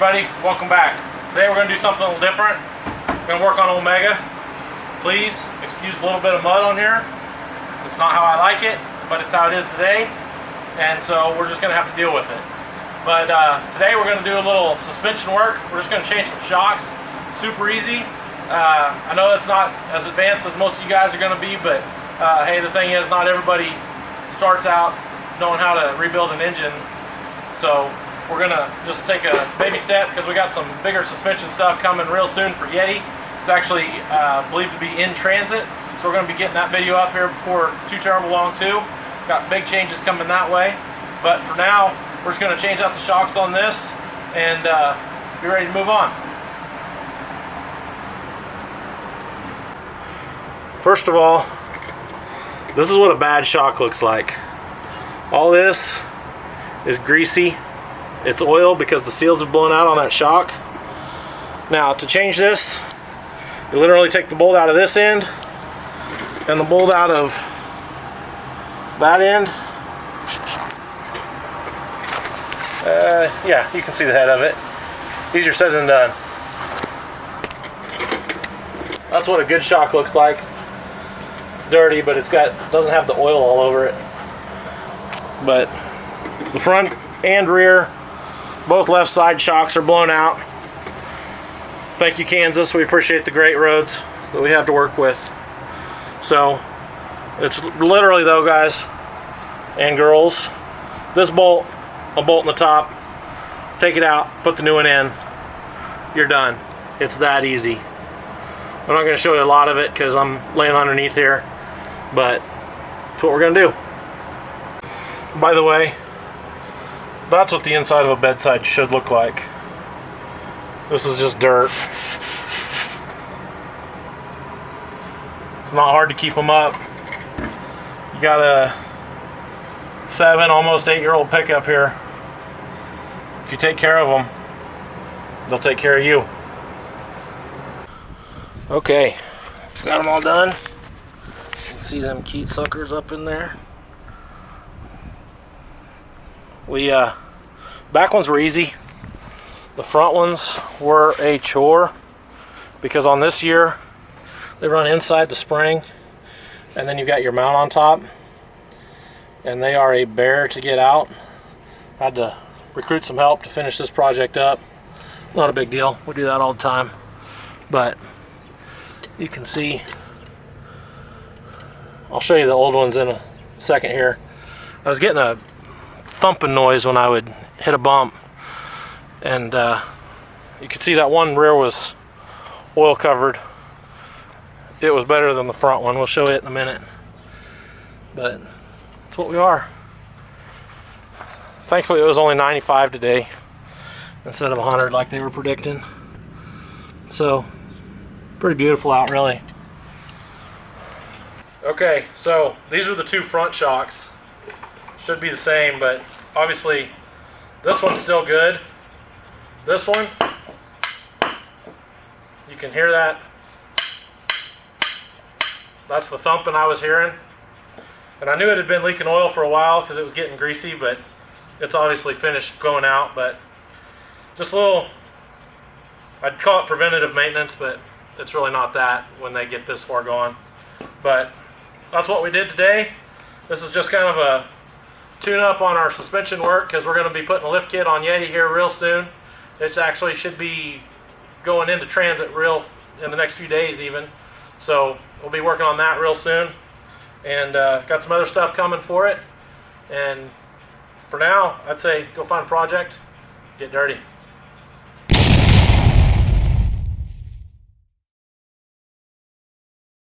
everybody, welcome back. Today we're going to do something a little different. We're going to work on Omega. Please excuse a little bit of mud on here. It's not how I like it, but it's how it is today, and so we're just going to have to deal with it. But today we're going to do a little suspension work. We're just going to change some shocks. Super easy. I know it's not as advanced as most of you guys are going to be, but hey, the thing is, not everybody starts out knowing how to rebuild an engine. So we're going to just take a baby step because we got some bigger suspension stuff coming real soon for Yeti. It's actually believed to be in transit, so we're going to be getting that video up here before too terrible long too. Got big changes coming that way, but for now we're just going to change out the shocks on this and be ready to move on. First of all, this is what a bad shock looks like. All this is greasy. It's oil because the seals have blown out on that shock. Now, to change this, you literally take the bolt out of this end and the bolt out of that end. Yeah, you can see the head of it. Easier said than done. That's what a good shock looks like. It's dirty, but doesn't have the oil all over it. But the front and rear, both left side shocks are blown out. Thank you, Kansas. We appreciate the great roads that we have to work with. So it's literally, though, guys and girls, this bolt, a bolt in the top, take it out, put the new one in, you're done. It's that easy. I'm not going to show you a lot of it because I'm laying underneath here, but that's what we're going to do. By the way, that's what the inside of a bedside should look like. This is just dirt. It's not hard to keep them up. You got a 7, almost 8-year-old pickup here. If you take care of them, they'll take care of you. Okay, got them all done. You can see them Keat suckers up in there. Back ones were easy. The front ones were a chore because on this year they run inside the spring and then you got your mount on top, and they are a bear to get out. Had to recruit some help to finish this project up. Not a big deal, we do that all the time. But you can see, I'll show you the old ones in a second here. I was getting a thumping noise when I would hit a bump, and you can see that one rear was oil covered. It was better than the front one. We'll show it in a minute, but that's what we are. Thankfully it was only 95 today instead of 100 like they were predicting, so pretty beautiful out, really. Okay, so these are the two front shocks. Should be the same, but obviously this one's still good. This one, you can hear that. That's the thumping I was hearing. And I knew it had been leaking oil for a while because it was getting greasy, but it's obviously finished going out. But just a little, I'd call it preventative maintenance, but it's really not that when they get this far gone. But that's what we did today. This is just kind of a tune up on our suspension work because we're going to be putting a lift kit on Yeti here real soon. It actually should be going into transit in the next few days even. So we'll be working on that real soon, and got some other stuff coming for it. And for now, I'd say go find a project, get dirty.